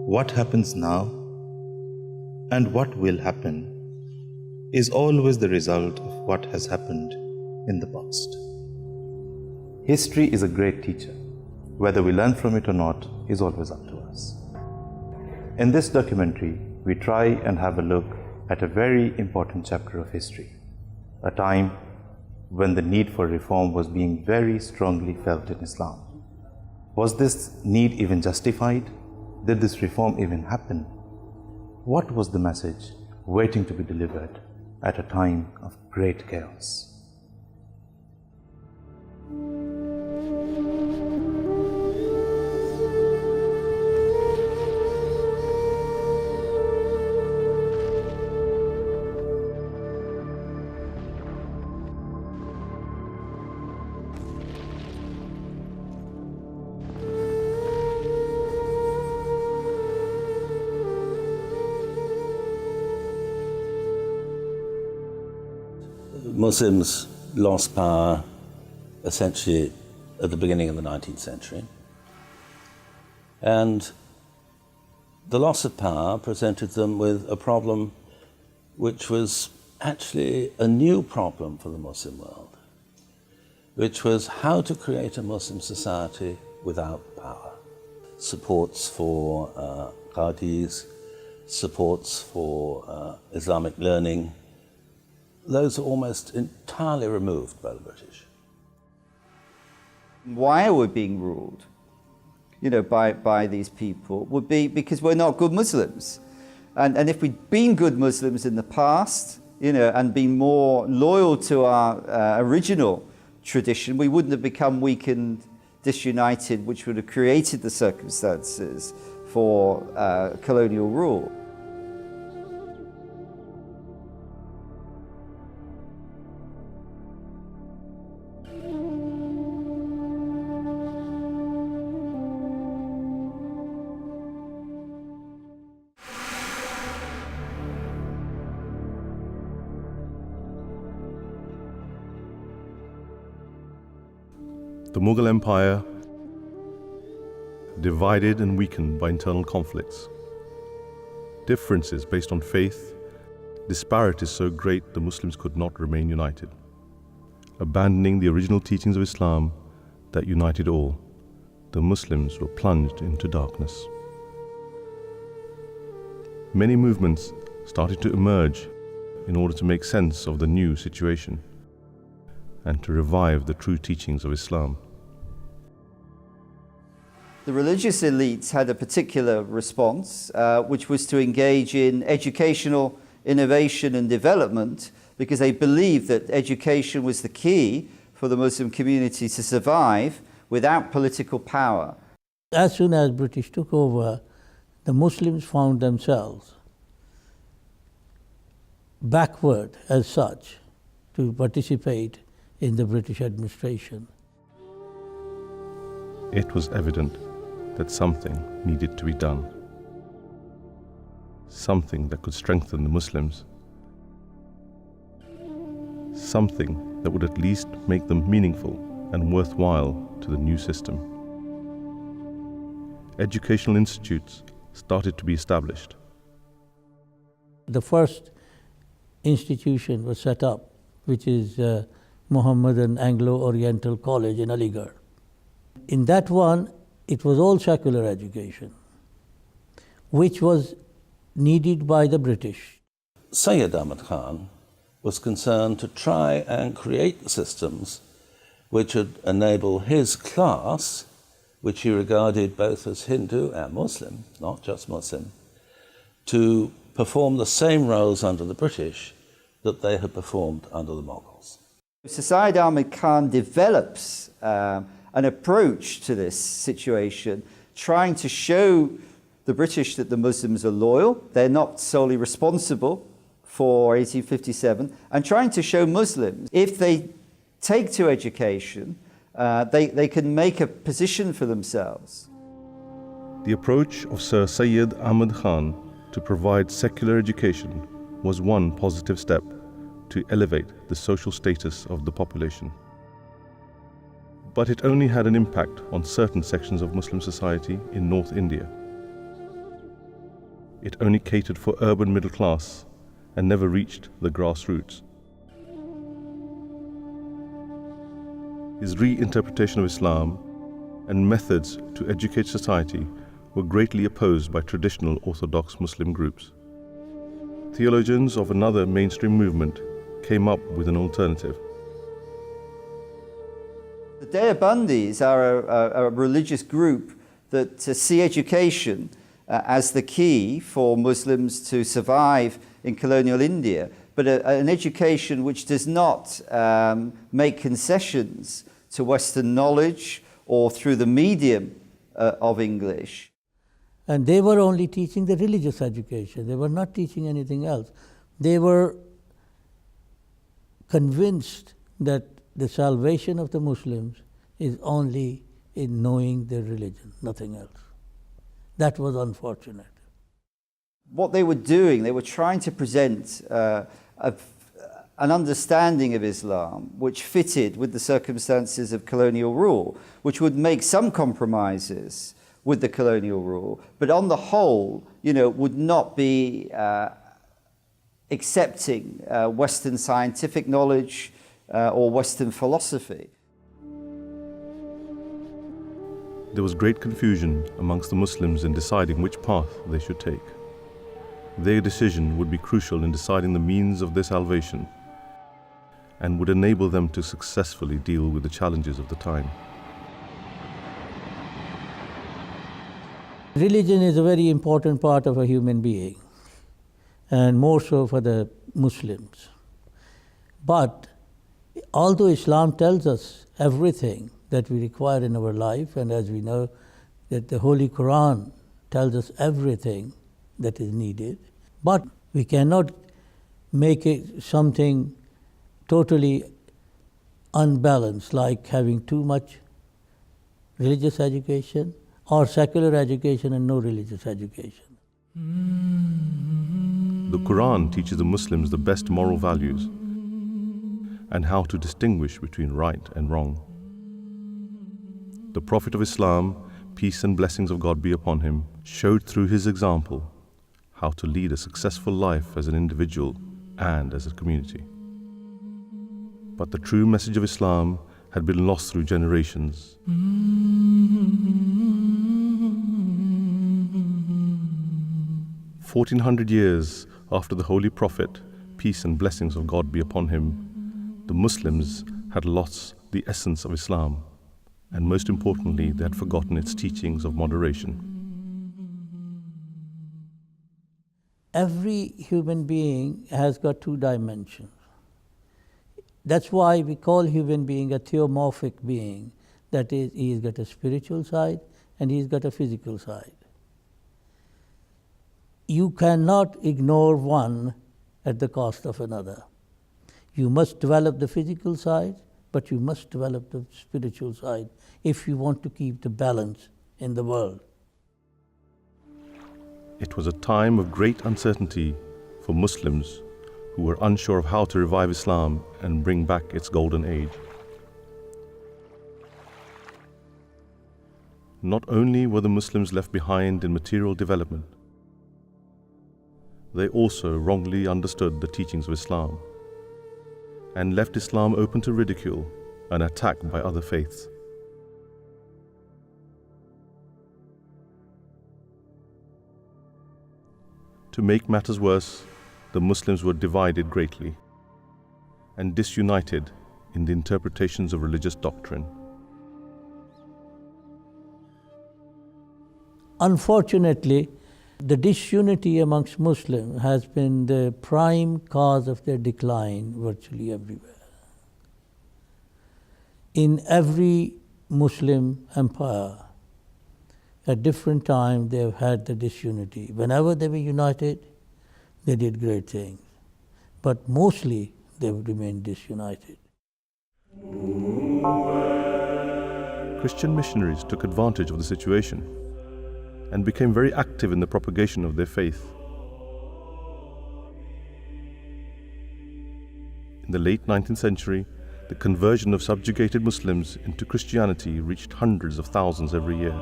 what happens now and what will happen is always the result of what has happened in the past. History is a great teacher. Whether we learn from it or not is always up to us. In this documentary, we try and have a look at a very important chapter of history, a time when the need for reform was being very strongly felt in Islam. Was this need even justified? Did this reform even happen? What was the message waiting to be delivered at a time of great chaos? Muslims lost power essentially at the beginning of the 19th century. And the loss of power presented them with a problem which was actually a new problem for the Muslim world, which was how to create a Muslim society without power. Supports for qadis, supports for Islamic learning, those are almost entirely removed by the British. Why we're being ruled, by these people would be because we're not good Muslims. And if we'd been good Muslims in the past, and been more loyal to our original tradition, we wouldn't have become weak and disunited, which would have created the circumstances for colonial rule. The Mughal Empire, divided and weakened by internal conflicts, differences based on faith, disparities so great the Muslims could not remain united. Abandoning the original teachings of Islam that united all, the Muslims were plunged into darkness. Many movements started to emerge in order to make sense of the new situation and to revive the true teachings of Islam. The religious elites had a particular response, which was to engage in educational innovation and development, because they believed that education was the key for the Muslim community to survive without political power. As soon as British took over, the Muslims found themselves backward as such to participate in the British administration. It was evident that something needed to be done. Something that could strengthen the Muslims. Something that would at least make them meaningful and worthwhile to the new system. Educational institutes started to be established. The first institution was set up, which is Mohammedan Anglo-Oriental College in Aligarh. In that one, it was all secular education, which was needed by the British. Sayyid Ahmad Khan was concerned to try and create systems which would enable his class, which he regarded both as Hindu and Muslim, not just Muslim, to perform the same roles under the British that they had performed under the Mughals. Sayyid Ahmad Khan develops an approach to this situation, trying to show the British that the Muslims are loyal, they're not solely responsible for 1857, and trying to show Muslims, if they take to education, they can make a position for themselves. The approach of Sir Sayyid Ahmad Khan to provide secular education was one positive step to elevate the social status of the population. But it only had an impact on certain sections of Muslim society in North India. it only catered for urban middle class and never reached the grassroots. His reinterpretation of Islam and methods to educate society were greatly opposed by traditional Orthodox Muslim groups. Theologians of another mainstream movement came up with an alternative. The Deobandis are a religious group that see education as the key for Muslims to survive in colonial India, but an education which does not make concessions to Western knowledge or through the medium of English. And they were only teaching the religious education. They were not teaching anything else. They were convinced that the salvation of the Muslims is only in knowing their religion, nothing else. That was unfortunate. What they were doing, they were trying to present an understanding of Islam which fitted with the circumstances of colonial rule, which would make some compromises with the colonial rule, but on the whole, would not be accepting Western scientific knowledge or Western philosophy. There was great confusion amongst the Muslims in deciding which path they should take. Their decision would be crucial in deciding the means of their salvation and would enable them to successfully deal with the challenges of the time. Religion is a very important part of a human being, and more so for the Muslims. But although Islam tells us everything that we require in our life, and as we know that the Holy Quran tells us everything that is needed, but we cannot make it something totally unbalanced, like having too much religious education or secular education and no religious education. The Quran teaches the Muslims the best moral values and how to distinguish between right and wrong. The Prophet of Islam, peace and blessings of God be upon him, showed through his example how to lead a successful life as an individual and as a community. But the true message of Islam had been lost through generations. 1400 years after the Holy Prophet, peace and blessings of God be upon him, the Muslims had lost the essence of Islam, and most importantly, they had forgotten its teachings of moderation. Every human being has got two dimensions. That's why we call human being a theomorphic being. That is, he's got a spiritual side and he's got a physical side. You cannot ignore one at the cost of another. You must develop the physical side, but you must develop the spiritual side if you want to keep the balance in the world. It was a time of great uncertainty for Muslims who were unsure of how to revive Islam and bring back its golden age. Not only were the Muslims left behind in material development, they also wrongly understood the teachings of Islam and left Islam open to ridicule and attack by other faiths. To make matters worse, the Muslims were divided greatly and disunited in the interpretations of religious doctrine. Unfortunately, the disunity amongst Muslims has been the prime cause of their decline virtually everywhere. In every Muslim empire, at different times they have had the disunity. Whenever they were united, they did great things. But mostly they have remained disunited. Christian missionaries took advantage of the situation and became very active in the propagation of their faith. In the late 19th century, the conversion of subjugated Muslims into Christianity reached hundreds of thousands every year.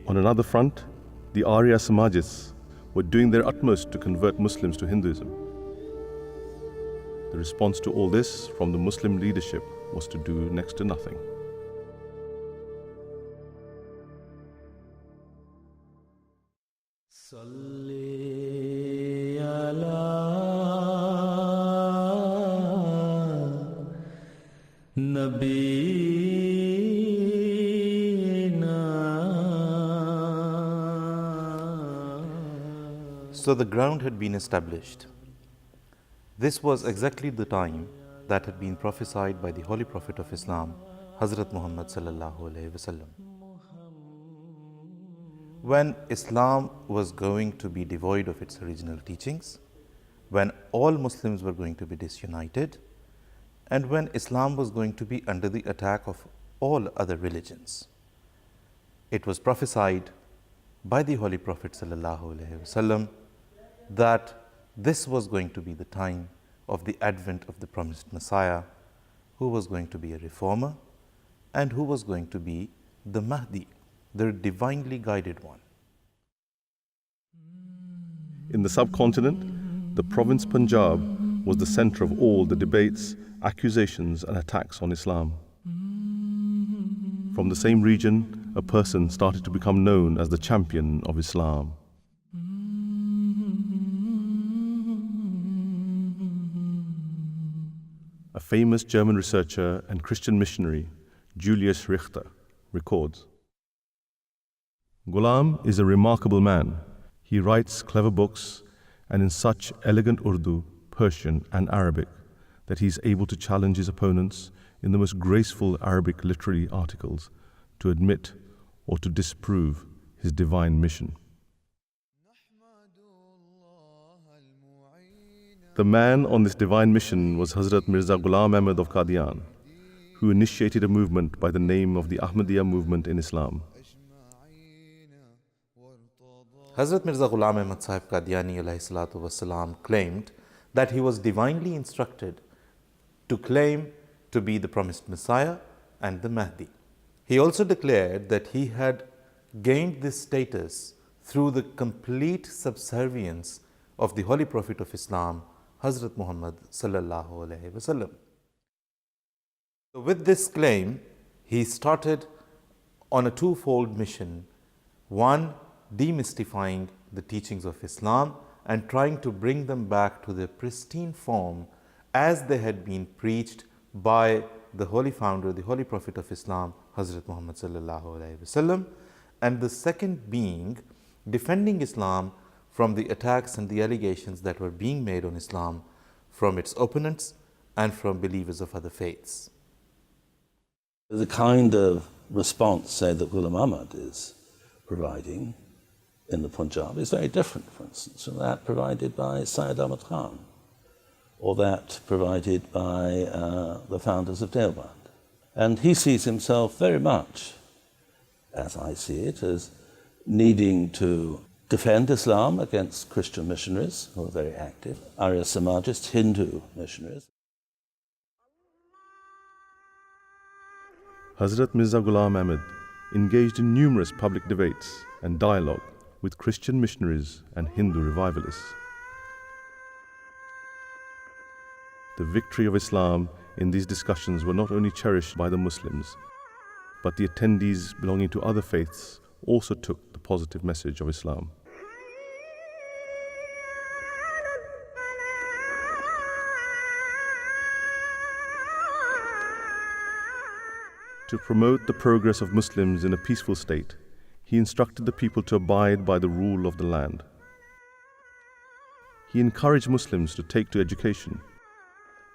On another front, the Arya Samajists were doing their utmost to convert Muslims to Hinduism. The response to all this from the Muslim leadership was to do next to nothing. So the ground had been established. This was exactly the time that had been prophesied by the Holy Prophet of Islam, Hazrat Muhammad sallallahu alaihi wasallam. When Islam was going to be devoid of its original teachings, when all Muslims were going to be disunited, and when Islam was going to be under the attack of all other religions. It was prophesied by the Holy Prophet sallallahu alaihi wasallam that this was going to be the time of the advent of the promised Messiah, who was going to be a reformer and who was going to be the Mahdi, the divinely guided one. In the subcontinent, the province Punjab was the center of all the debates, accusations and attacks on Islam. From the same region, a person started to become known as the champion of Islam. A famous German researcher and Christian missionary, Julius Richter, records, Ghulam is a remarkable man. He writes clever books and in such elegant Urdu, Persian and Arabic that he is able to challenge his opponents in the most graceful Arabic literary articles to admit or to disprove his divine mission. The man on this divine mission was Hazrat Mirza Ghulam Ahmad of Qadian, who initiated a movement by the name of the Ahmadiyya movement in Islam. Hazrat Mirza Ghulam Ahmad Sahib Qadiani alayhi salatu wasalam claimed that he was divinely instructed to claim to be the promised Messiah and the Mahdi. He also declared that he had gained this status through the complete subservience of the Holy Prophet of Islam, Hazrat Muhammad sallallahu alaihi wasallam. With this claim, he started on a twofold mission. One, demystifying the teachings of Islam and trying to bring them back to their pristine form as they had been preached by the Holy Founder, the Holy Prophet of Islam, Hazrat Muhammad sallallahu alaihi wasallam. And the second being defending Islam from the attacks and the allegations that were being made on Islam from its opponents and from believers of other faiths. The kind of response, say, that Ghulam Ahmad is providing in the Punjab is very different, for instance, from that provided by Syed Ahmad Khan or that provided by the founders of Deoband. And he sees himself very much, as I see it, as needing to defend Islam against Christian missionaries who are very active, Arya Samajists, Hindu missionaries. Hazrat Mirza Ghulam Ahmad engaged in numerous public debates and dialogue with Christian missionaries and Hindu revivalists. The victory of Islam in these discussions were not only cherished by the Muslims, but the attendees belonging to other faiths also took the positive message of Islam. To promote the progress of Muslims in a peaceful state, he instructed the people to abide by the rule of the land. He encouraged Muslims to take to education.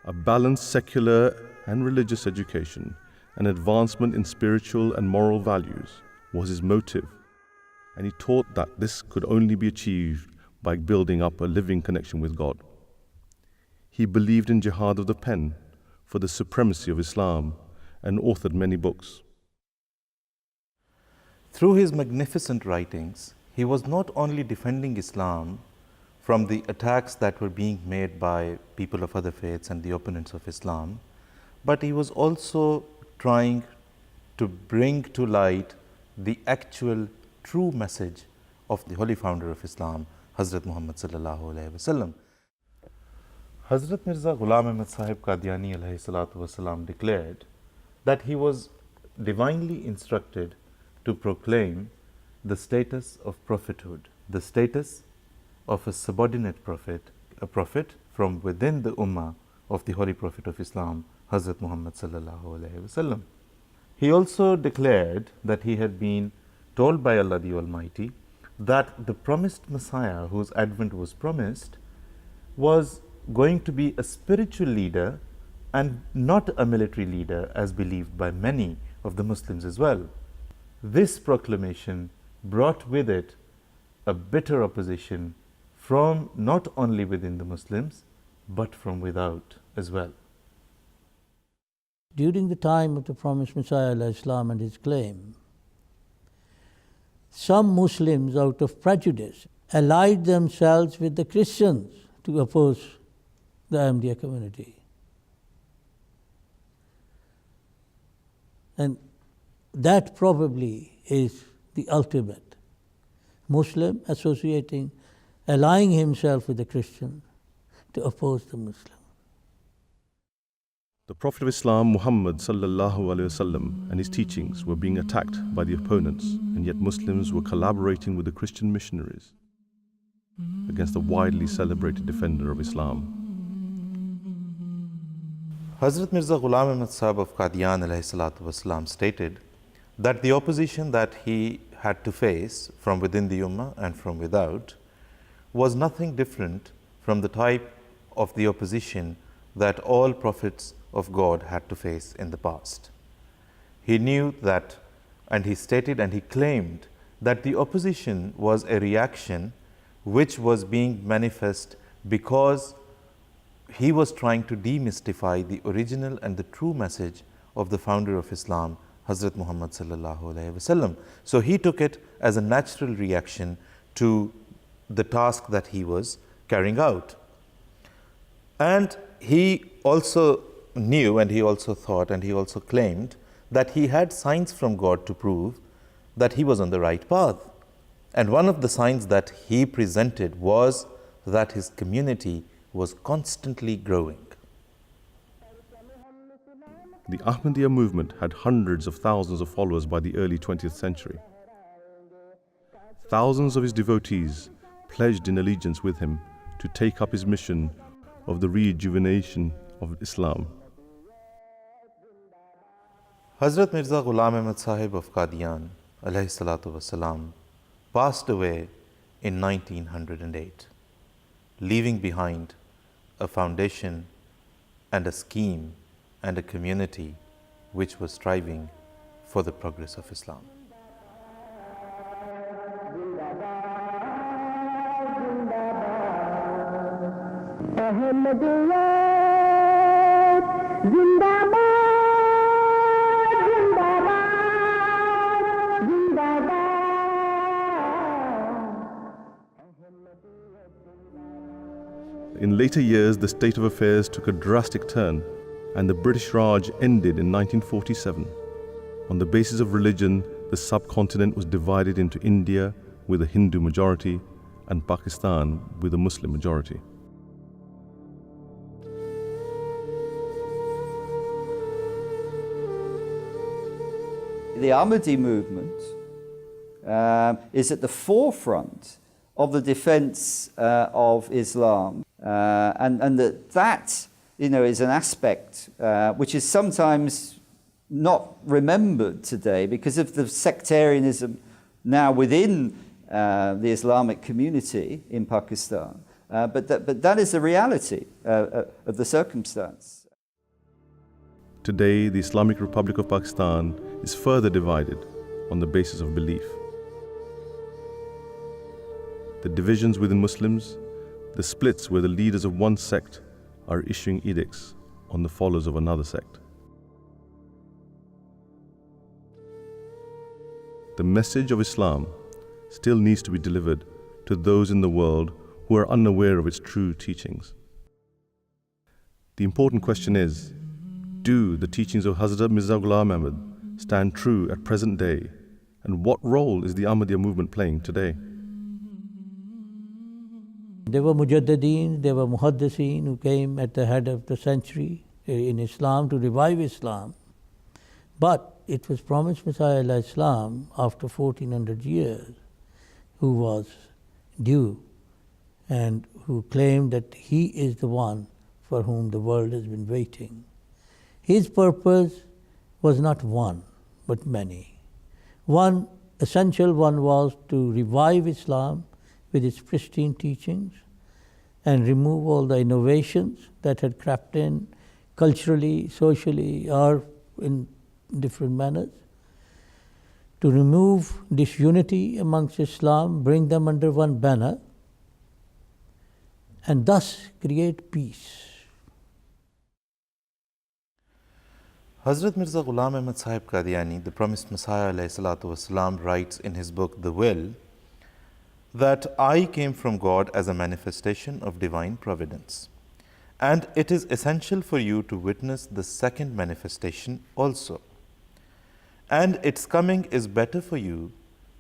A balanced secular and religious education, an advancement in spiritual and moral values was his motive, and he taught that this could only be achieved by building up a living connection with God. He believed in jihad of the pen for the supremacy of Islam and authored many books. Through his magnificent writings, he was not only defending Islam from the attacks that were being made by people of other faiths and the opponents of Islam, but he was also trying to bring to light the actual true message of the holy founder of Islam, Hazrat Muhammad sallallahu alaihi wasallam. Hazrat Mirza Ghulam Ahmad Sahib Qadiani alayhi salatu wasalam declared that he was divinely instructed to proclaim the status of prophethood, the status of a subordinate prophet, a prophet from within the ummah of the holy prophet of Islam, Hazrat Muhammad sallallahu alaihi wasallam. He also declared that he had been told by Allah the Almighty that the promised Messiah, whose advent was promised, was going to be a spiritual leader and not a military leader, as believed by many of the Muslims as well. This proclamation brought with it a bitter opposition from not only within the Muslims, but from without as well. During the time of the promised Messiah Islam and his claim, some Muslims, out of prejudice, allied themselves with the Christians to oppose the Ahmadiyya community. And that probably is the ultimate. Muslim associating, allying himself with the Christian to oppose the Muslim. The Prophet of Islam, Muhammad sallallahu alaihi wasallam, and his teachings were being attacked by the opponents, and yet Muslims were collaborating with the Christian missionaries against the widely celebrated defender of Islam. Hazrat Mirza Ghulam Ahmad Sahib of Qadian alayhi salatu wasalam stated that the opposition that he had to face from within the Ummah and from without was nothing different from the type of the opposition that all prophets of God had to face in the past. He knew that, and he stated and he claimed that the opposition was a reaction which was being manifest because he was trying to demystify the original and the true message of the founder of Islam, Hazrat Muhammad sallallahu alaihi wasallam. So he took it as a natural reaction to the task that he was carrying out. And he also knew, and he also thought, and he also claimed that he had signs from God to prove that he was on the right path. And one of the signs that he presented was that his community was constantly growing. The Ahmadiyya movement had hundreds of thousands of followers by the early 20th century. Thousands of his devotees pledged in allegiance with him to take up his mission of the rejuvenation of Islam. Hazrat Mirza Ghulam Ahmad Sahib of Qadian alayhi salatu wasalam passed away in 1908, leaving behind a foundation and a scheme and a community which was striving for the progress of Islam. In later years, the state of affairs took a drastic turn, and the British Raj ended in 1947. On the basis of religion, the subcontinent was divided into India with a Hindu majority and Pakistan with a Muslim majority. The Ahmadi movement is at the forefront of the defense of Islam, and that is an aspect which is sometimes not remembered today because of the sectarianism now within the Islamic community in Pakistan. But that is the reality of the circumstance. Today, the Islamic Republic of Pakistan is further divided on the basis of belief. The divisions within Muslims, the splits where the leaders of one sect are issuing edicts on the followers of another sect. The message of Islam still needs to be delivered to those in the world who are unaware of its true teachings. The important question is, do the teachings of Hazrat Mirza Ghulam Ahmad stand true at present day And what role is the Ahmadiyya movement playing today? There were mujaddideen, there were muhaddiseen who came at the head of the century in Islam to revive Islam. But it was promised Messiah al-Islam after 1400 years who was due and who claimed that he is the one for whom the world has been waiting. His purpose was not one, but many. One essential one was to revive Islam with its pristine teachings and remove all the innovations that had crept in culturally, socially, or in different manners. To remove disunity amongst Islam, bring them under one banner, and thus create peace. Hazrat Mirza Ghulam Ahmad Sahib Qadiani, the promised Messiah ﷺ, writes in his book The Will that I came from God as a manifestation of divine providence, and it is essential for you to witness the second manifestation also. And its coming is better for you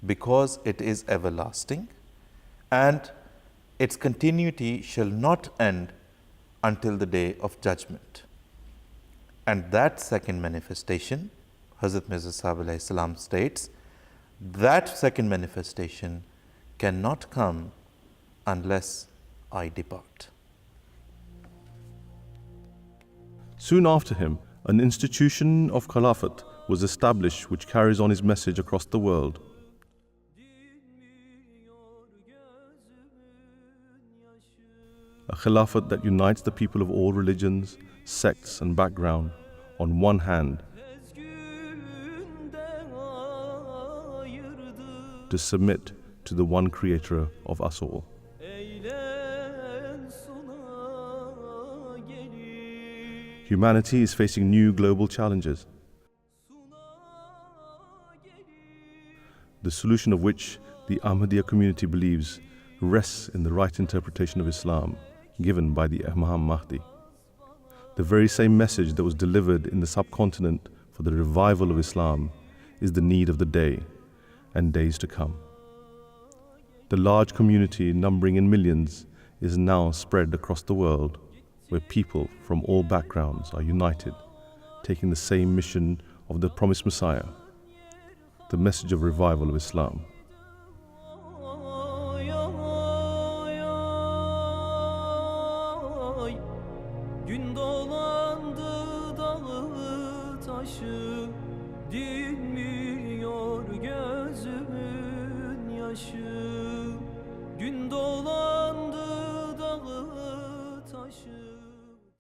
because it is everlasting, and its continuity shall not end until the day of judgment. And that second manifestation, Hazrat Mirza Sahib alayhi salam states, that second manifestation cannot come unless I depart. Soon after him, an institution of Khilafat was established which carries on his message across the world. A Khilafat that unites the people of all religions, sects and background on one hand to submit to the one creator of us all. Humanity is facing new global challenges, the solution of which the Ahmadiyya community believes rests in the right interpretation of Islam given by the Imam Mahdi. The very same message that was delivered in the subcontinent for the revival of Islam is the need of the day and days to come. The large community, numbering in millions, is now spread across the world, where people from all backgrounds are united, taking the same mission of the promised Messiah, the message of revival of Islam. Gün dolandı dağı taşı, dinmiyor gözümün yaşı. Gün dolandı